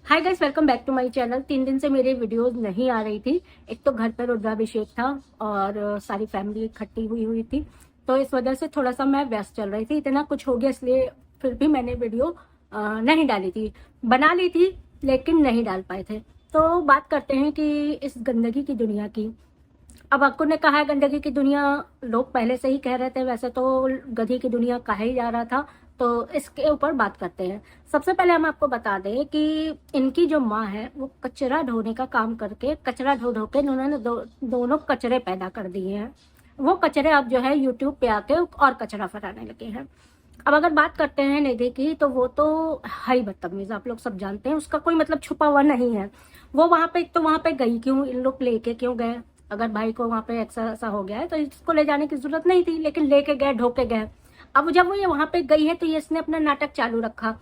Hi guys, welcome back to my channel. 3 दिन से मेरी वीडियोस नहीं आ रही थी। एक तो घर पर रुद्राभिषेक था और सारी फैमिली इकट्ठी हुई थी, तो इस वजह से थोड़ा सा मैं व्यस्त चल रही थी। इतना कुछ हो गया, इसलिए फिर भी मैंने वीडियो नहीं डाली थी। बना ली थी लेकिन नहीं डाल पाए थे। तो बात करते हैं कि इस गंदगी की दुनिया की। अब अंकुर ने कहा है गंदगी की दुनिया, लोग पहले से ही कह रहे थे, वैसे तो गधी की दुनिया कहा ही जा रहा था। तो इसके ऊपर बात करते हैं। सबसे पहले हम आपको बता दें कि इनकी जो माँ है वो कचरा ढोने का काम करके, कचरा ढो ढो के उन्होंने दोनों कचरे पैदा कर दिए हैं। वो कचरे अब जो है यूट्यूब पे आके और कचरा फैलाने लगे हैं। अब अगर बात करते हैं निधि की, तो वो तो है ही बदतमीज, आप लोग सब जानते हैं। उसका कोई मतलब छुपा हुआ नहीं है। वो वहां पे, तो वहां पे गई क्यों, इन लोग लेके क्यों गए? अगर भाई को वहां पे ऐसा हो गया है तो इसको ले जाने की जरूरत नहीं थी, लेकिन लेके गए, ढोके गए। अब जब वो ये वहां पे गई है तो ये इसने अपना नाटक चालू रखा,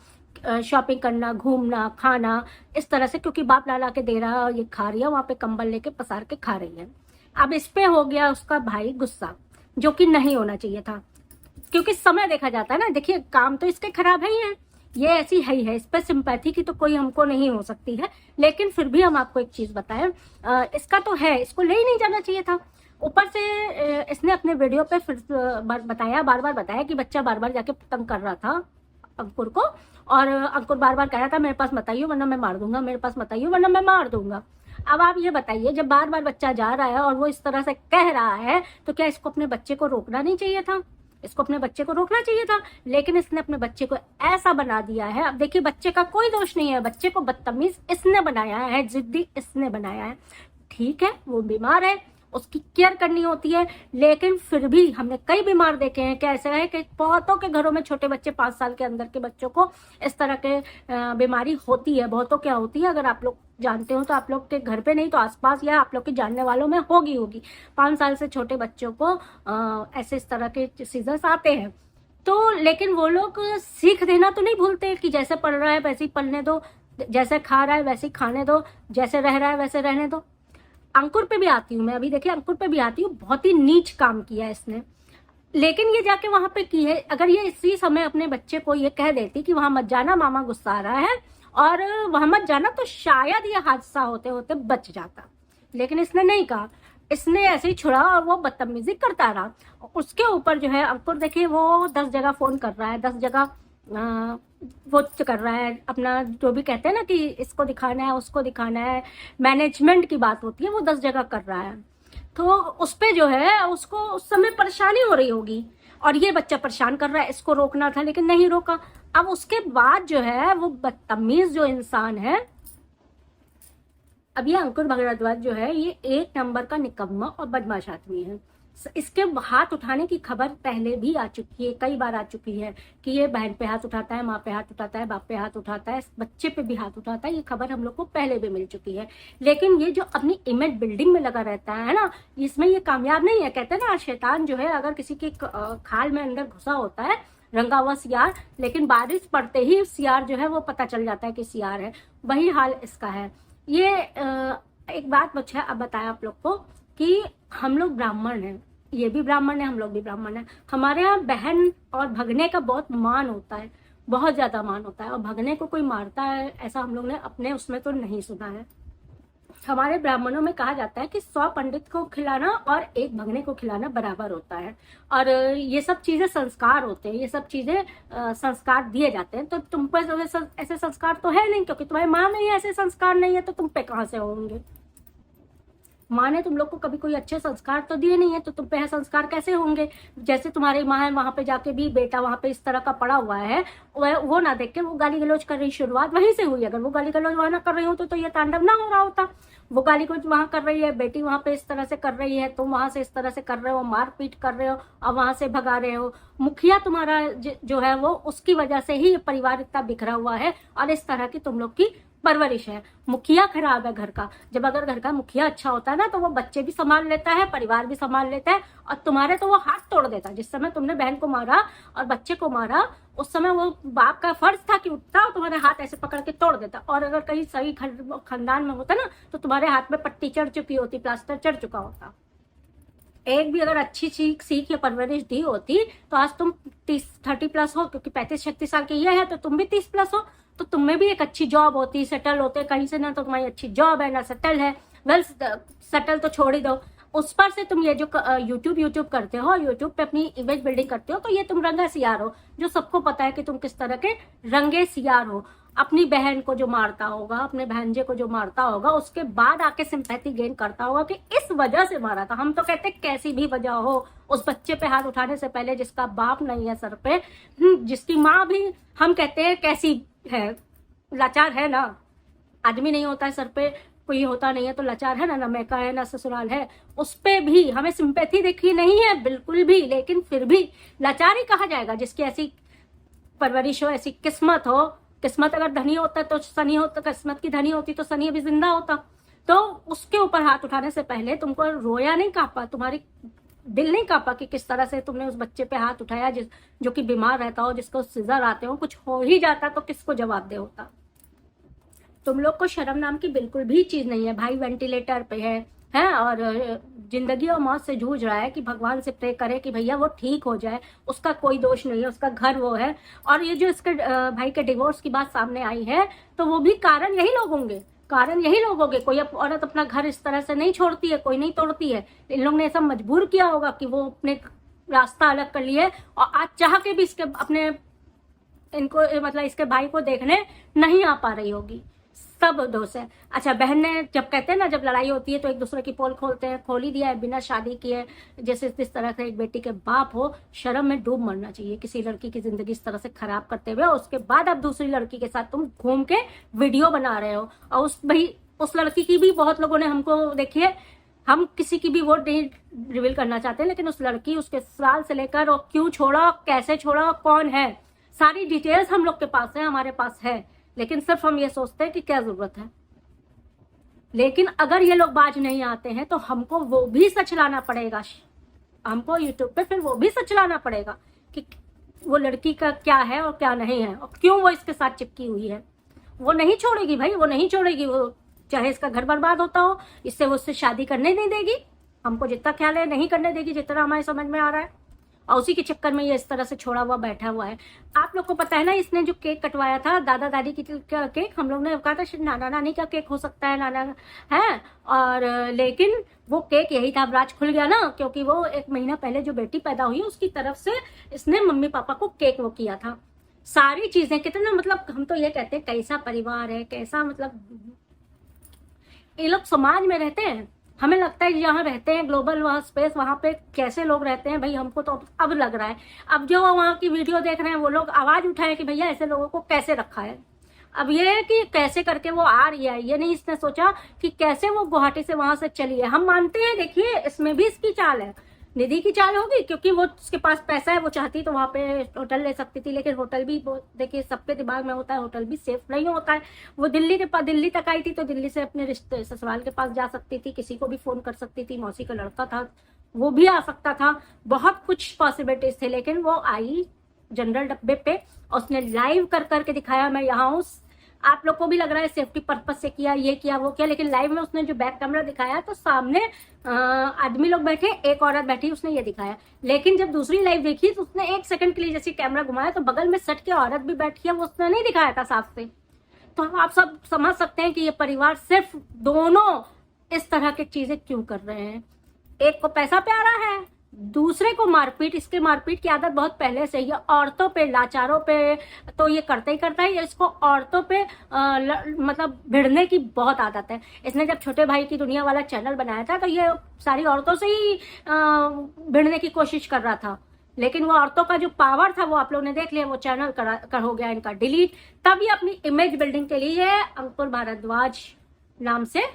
शॉपिंग करना, घूमना, खाना, इस तरह से, क्योंकि बाप ला के दे रहा है, ये खा रही है, वहां पे कंबल लेके पसार के खा रही है। अब इस पे हो गया उसका भाई गुस्सा, जो कि नहीं होना चाहिए था, क्योंकि समय देखा जाता है ना। देखिए, काम तो इसके खराब है ही है, ये ऐसी है ही है, इस पर सिंपैथी की तो कोई हमको नहीं हो सकती है। लेकिन फिर भी हम आपको एक चीज बताएं, इसका तो है, इसको ले ही नहीं जाना चाहिए था। ऊपर से इसने अपने वीडियो पे फिर बताया, बार बार बताया कि बच्चा बार बार जाके तंग कर रहा था अंकुर को, और अंकुर बार बार कह रहा था मेरे पास मत आइयो वरना मैं मार दूंगा, मेरे पास मत आइयो वरना मैं मार दूंगा। अब आप ये बताइए, जब बार बार बच्चा जा रहा है और वो इस तरह से कह रहा है, तो क्या इसको अपने बच्चे को रोकना नहीं चाहिए था? इसको अपने बच्चे को रोकना चाहिए था। लेकिन इसने अपने बच्चे को ऐसा बना दिया है। अब देखिए, बच्चे का कोई दोष नहीं है, बच्चे को बदतमीज इसने बनाया है, जिद्दी इसने बनाया है। ठीक है, वो बीमार है, उसकी केयर करनी होती है, लेकिन फिर भी हमने कई बीमार देखे हैं कि ऐसा है कि बहुतों के घरों में छोटे बच्चे, 5 साल के अंदर के बच्चों को इस तरह के बीमारी होती है। बहुतों क्या होती है, अगर आप लोग जानते हो तो आप लोग के घर पे नहीं तो आसपास या आप लोग के जानने वालों में होगी 5 साल से छोटे बच्चों को ऐसे इस तरह के सीजर्स आते हैं। तो लेकिन वो लोग सीख देना तो नहीं भूलते कि जैसे पढ़ रहा है वैसे ही पढ़ने दो, जैसे खा रहा है वैसे ही खाने दो, जैसे रह रहा है वैसे रहने दो। अंकुर पे भी आती हूँ मैं, अभी देखिए अंकुर पे भी आती हूँ। बहुत ही नीच काम किया है इसने, लेकिन ये जाके वहां पे की है। अगर ये इसी समय अपने बच्चे को ये कह देती कि वहां मत जाना, मामा गुस्सा आ रहा है और वहां मत जाना, तो शायद ये हादसा होते होते बच जाता। लेकिन इसने नहीं कहा, इसने ऐसे ही छुड़ा और वो बदतमीजी करता रहा। उसके ऊपर जो है अंकुर, देखिए वो 10 जगह फोन कर रहा है, 10 जगह वो कर रहा है अपना, जो भी कहते हैं ना कि इसको दिखाना है उसको दिखाना है, मैनेजमेंट की बात होती है, वो 10 जगह कर रहा है। तो उस पे जो है उसको उस समय परेशानी हो रही होगी, और ये बच्चा परेशान कर रहा है, इसको रोकना था लेकिन नहीं रोका। अब उसके बाद जो है वो बदतमीज जो इंसान है, अब ये अंकुर भारद्वाज जो है, ये 1 नंबर का निकम्मा और बदमाश आदमी है। इसके हाथ उठाने की खबर पहले भी आ चुकी है, कई बार आ चुकी है कि ये बहन पे हाथ उठाता है, माँ पे हाथ उठाता है, बाप पे हाथ उठाता है, बच्चे पे भी हाथ उठाता है। ये खबर हम लोग को पहले भी मिल चुकी है। लेकिन ये जो अपनी इमेज बिल्डिंग में लगा रहता है ना, इसमें ये कामयाब नहीं है। कहते हैं ना, शैतान जो है अगर किसी की खाल में अंदर घुसा होता है, रंगा हुआ सियार, लेकिन बारिश पड़ते ही सियार जो है वो पता चल जाता है कि सियार है। वही हाल इसका है। ये एक बात बच्चा अब बताया आप लोग को कि हम लोग ब्राह्मण हैं, ये भी ब्राह्मण है, हम लोग भी ब्राह्मण हैं। हमारे यहाँ बहन और भगने का बहुत मान होता है, बहुत ज्यादा मान होता है, और भगने को कोई मारता है ऐसा हम लोग ने अपने उसमें तो नहीं सुना है। हमारे ब्राह्मणों में कहा जाता है कि 100 पंडित को खिलाना और एक भगने को खिलाना बराबर होता है। और ये सब चीजें संस्कार होते हैं, ये सब चीजें संस्कार दिए जाते हैं। तो तुम पे ऐसे संस्कार तो है नहीं, क्योंकि तुम्हारी माँ में ही ऐसे संस्कार नहीं है, तो तुम पे कहाँ से होंगे? माँ ने तुम लोग को कभी कोई अच्छे संस्कार तो दिए नहीं है, तो तुम पे संस्कार कैसे होंगे? जैसे तुम्हारी माँ है, वहां पे जाके भी बेटा वहां पे इस तरह का पड़ा हुआ है, वो ना देख के वो गाली गलौज कर रही, शुरुआत वहीं से हुई। अगर वो गाली गलौज वहां ना कर रही हो तो ये तांडव ना हो रहा होता। वो गाली गलौज वहां कर रही है, बेटी वहां पे इस तरह से कर रही है, तुम वहां से इस तरह से कर रहे हो, मारपीट कर रहे हो और वहां से भगा रहे हो। मुखिया तुम्हारा जो है वो, उसकी वजह से ही परिवार इतना बिखरा हुआ है और इस तरह की तुम लोग की परवरिश है। मुखिया खराब है घर का। जब अगर घर का मुखिया अच्छा होता है ना, तो वो बच्चे भी संभाल लेता है, परिवार भी संभाल लेता है, और तुम्हारे तो वो हाथ तोड़ देता। जिस समय तुमने बहन को मारा और बच्चे को मारा, उस समय वो बाप का फर्ज था कि उठता और तुम्हारे हाथ ऐसे पकड़ के तोड़ देता। और अगर कहीं सही खानदान में होता ना, तो तुम्हारे हाथ में पट्टी चढ़ चुकी होती, प्लास्टर चढ़ चुका होता। एक भी अगर अच्छी सीख या परवरिश दी होती तो आज तुम 30-30+ हो, क्योंकि 35-36 साल के ये है तो तुम भी 30+ हो, तो तुम में भी एक अच्छी जॉब होती, सेटल होते कहीं से, ना तो तुम्हारी अच्छी जॉब है ना सेटल है। वेल सेटल तो छोड़ ही दो, उस पर से तुम ये जो यूट्यूब करते हो, यूट्यूब पे अपनी इमेज बिल्डिंग करते हो, तो ये तुम रंगा सियार हो, जो सबको पता है कि तुम किस तरह के रंगे सियार हो। अपनी बहन को जो मारता होगा, अपने भांजे को जो मारता होगा, उसके बाद आके सिंपैथी गेन करता होगा कि इस वजह से मारा था। हम तो कहते कैसी भी वजह हो, उस बच्चे पे हाथ उठाने से पहले जिसका बाप नहीं है सर पे, जिसकी माँ भी हम कहते हैं कैसी है, लाचार है ना, आदमी नहीं होता है सर पे, कोई होता नहीं है तो लाचार है ना मैका है ना ससुराल है, उस पे भी हमें सिंपैथी दिखी नहीं है बिल्कुल भी, लेकिन फिर भी लाचार ही कहा जाएगा जिसकी ऐसी परवरिश हो, ऐसी किस्मत हो। किस्मत अगर धनी होता तो सनी होता, किस्मत की धनी होती तो सनी अभी जिंदा होता। तो उसके ऊपर हाथ उठाने से पहले तुमको रोया नहीं कांपा, तुम्हारी दिल नहीं कांपा कि किस तरह से तुमने उस बच्चे पे हाथ उठाया जो कि बीमार रहता हो, जिसको सीजर आते हो, कुछ हो ही जाता तो किसको जवाब दे होता। तुम लोग को शर्म नाम की बिल्कुल भी चीज नहीं है। भाई वेंटिलेटर पे है और जिंदगी और मौत से जूझ रहा है कि भगवान से प्रे करे कि भैया वो ठीक हो जाए, उसका कोई दोष नहीं है, उसका घर वो है। और ये जो इसके भाई के डिवोर्स की बात सामने आई है, तो वो भी कारण यही लोग होंगे, कारण यही लोग होंगे। कोई औरत अपना घर इस तरह से नहीं छोड़ती है, कोई नहीं तोड़ती है, इन लोग ने ऐसा मजबूर किया होगा कि वो अपने रास्ता अलग कर लिए, और आज चाह के भी इसके अपने इनको मतलब इसके भाई को देखने नहीं आ पा रही होगी। सब दोष है। अच्छा, बहन ने जब कहते हैं ना, जब लड़ाई होती है तो एक दूसरे की पोल खोलते हैं, खोल ही दिया है बिना शादी किए, जैसे इस तरह से एक बेटी के बाप हो, शर्म में डूब मरना चाहिए किसी लड़की की जिंदगी इस तरह से खराब करते हुए। उसके बाद अब दूसरी लड़की के साथ तुम घूम के वीडियो बना रहे हो, और उस लड़की की भी बहुत लोगों ने हमको देखिए, हम किसी की भी वोट नहीं रिवील करना चाहते, लेकिन उस लड़की, उसके साल से लेकर और क्यों छोड़ा, कैसे छोड़ा, कौन है, सारी डिटेल्स हम लोग के पास है, हमारे पास है। लेकिन सिर्फ हम ये सोचते हैं कि क्या जरूरत है। लेकिन अगर ये लोग बाज नहीं आते हैं तो हमको वो भी सच लाना पड़ेगा, हमको यूट्यूब पे फिर वो भी सच लाना पड़ेगा कि वो लड़की का क्या है और क्या नहीं है, और क्यों वो इसके साथ चिपकी हुई है। वो नहीं छोड़ेगी भाई, वो नहीं छोड़ेगी, वो चाहे इसका घर बर्बाद होता हो, इससे वो उससे शादी करने नहीं देगी। हमको जितना ख्याल है नहीं करने देगी, जितना हमारे समझ में आ रहा है, और उसी के चक्कर में ये इस तरह से छोड़ा हुआ बैठा हुआ है। आप लोग को पता है ना, इसने जो केक कटवाया था दादा दादी की केक, हम लोग ने कहा था नाना नानी का केक हो सकता है, नाना है, और लेकिन वो केक यही था। अब राज खुल गया ना, क्योंकि वो 1 महीना पहले जो बेटी पैदा हुई उसकी तरफ से इसने मम्मी पापा को केक वो किया था। सारी चीजें कितना, मतलब हम तो ये कहते हैं कैसा परिवार है, कैसा, मतलब ये लोग समाज में रहते हैं। हमें लगता है जहाँ रहते हैं ग्लोबल वहाँ स्पेस, वहाँ पे कैसे लोग रहते हैं भाई, हमको तो अब लग रहा है। अब जो वहाँ की वीडियो देख रहे हैं वो लोग आवाज उठाए कि भैया ऐसे लोगों को कैसे रखा है। अब ये है कि कैसे करके वो आ रही है, ये नहीं इसने सोचा कि कैसे वो गुवाहाटी से वहां से चली है। हम मानते हैं, देखिए इसमें भी इसकी चाल है, निधि की चाल होगी, क्योंकि वो उसके पास पैसा है, वो चाहती तो वहां पे होटल ले सकती थी, लेकिन होटल भी देखिए सबके दिमाग में होता है, होटल भी सेफ नहीं होता है। वो दिल्ली तक आई थी, तो दिल्ली से अपने रिश्ते ससुराल के पास जा सकती थी, किसी को भी फोन कर सकती थी, मौसी का लड़का था वो भी आ सकता था, बहुत कुछ पॉसिबिलिटीज थे। लेकिन वो आई जनरल डब्बे पे, और उसने लाइव कर करके दिखाया मैं यहाँ हूँ। आप लोग को भी लग रहा है सेफ्टी पर्पस से किया, ये किया वो किया, लेकिन लाइव में उसने जो बैक कैमरा दिखाया तो सामने आदमी लोग बैठे, एक औरत बैठी, उसने ये दिखाया। लेकिन जब दूसरी लाइव देखी तो उसने 1 सेकंड के लिए जैसे कैमरा घुमाया तो बगल में सट के औरत भी बैठी है, वो उसने नहीं दिखाया था साफ से। तो आप सब समझ सकते हैं कि ये परिवार सिर्फ दोनों इस तरह की चीजें क्यों कर रहे हैं। एक को पैसा प्यारा है, दूसरे को मारपीट। इसके मारपीट की आदत बहुत पहले से ही है, औरतों पे, लाचारों पे तो ये करता ही करता है। इसको औरतों पे मतलब भिड़ने की बहुत आदत है। इसने जब छोटे भाई की दुनिया वाला चैनल बनाया था तो ये सारी औरतों से ही भिड़ने की कोशिश कर रहा था, लेकिन वो औरतों का जो पावर था वो आप लोग ने देख लिया, वो चैनल कर हो गया इनका डिलीट। तब ये अपनी इमेज बिल्डिंग के लिए अंकुर भारद्वाज नाम से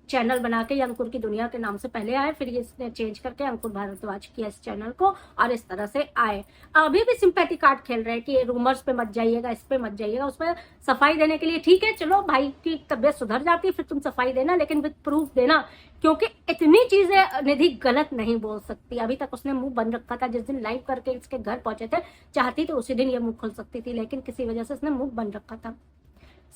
चैनल बना के, अंकुर की दुनिया के नाम से पहले आए, फिर इसने चेंज करके अंकुर भारद्वाज किया इस चैनल को, और इस तरह से आए। अभी भी सिंपैथी कार्ड खेल रहे हैं कि रूमर्स पे मत जाइएगा, इस पे मत जाइएगा, उस पर सफाई देने के लिए। ठीक है, चलो भाई की तबियत सुधर जाती है फिर तुम सफाई देना, लेकिन विद प्रूफ देना, क्योंकि इतनी चीजें निधि गलत नहीं बोल सकती। अभी तक उसने मुंह बंद रखा था, जिस दिन लाइव करके इसके घर पहुंचे थे, चाहती तो उसी दिन ये मुंह खोल सकती थी, लेकिन किसी वजह से उसने मुंह बंद रखा था।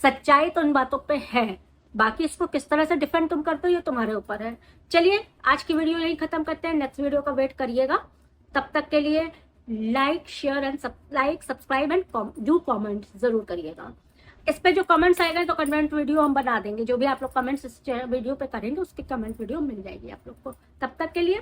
सच्चाई तो इन बातों पे है, बाकी इसको किस तरह से डिफेंड तुम करते हो ये तुम्हारे ऊपर है। चलिए आज की वीडियो यही खत्म करते हैं, नेक्स्ट वीडियो का वेट करिएगा। तब तक के लिए like share and subscribe and do comment जरूर करिएगा। इस पे जो कमेंट्स आएगा तो कमेंट वीडियो हम बना देंगे, जो भी आप लोग कमेंट्स इस वीडियो पे करेंगे उसकी कमेंट वीडियो मिल जाएगी आप लोग को। तब तक के लिए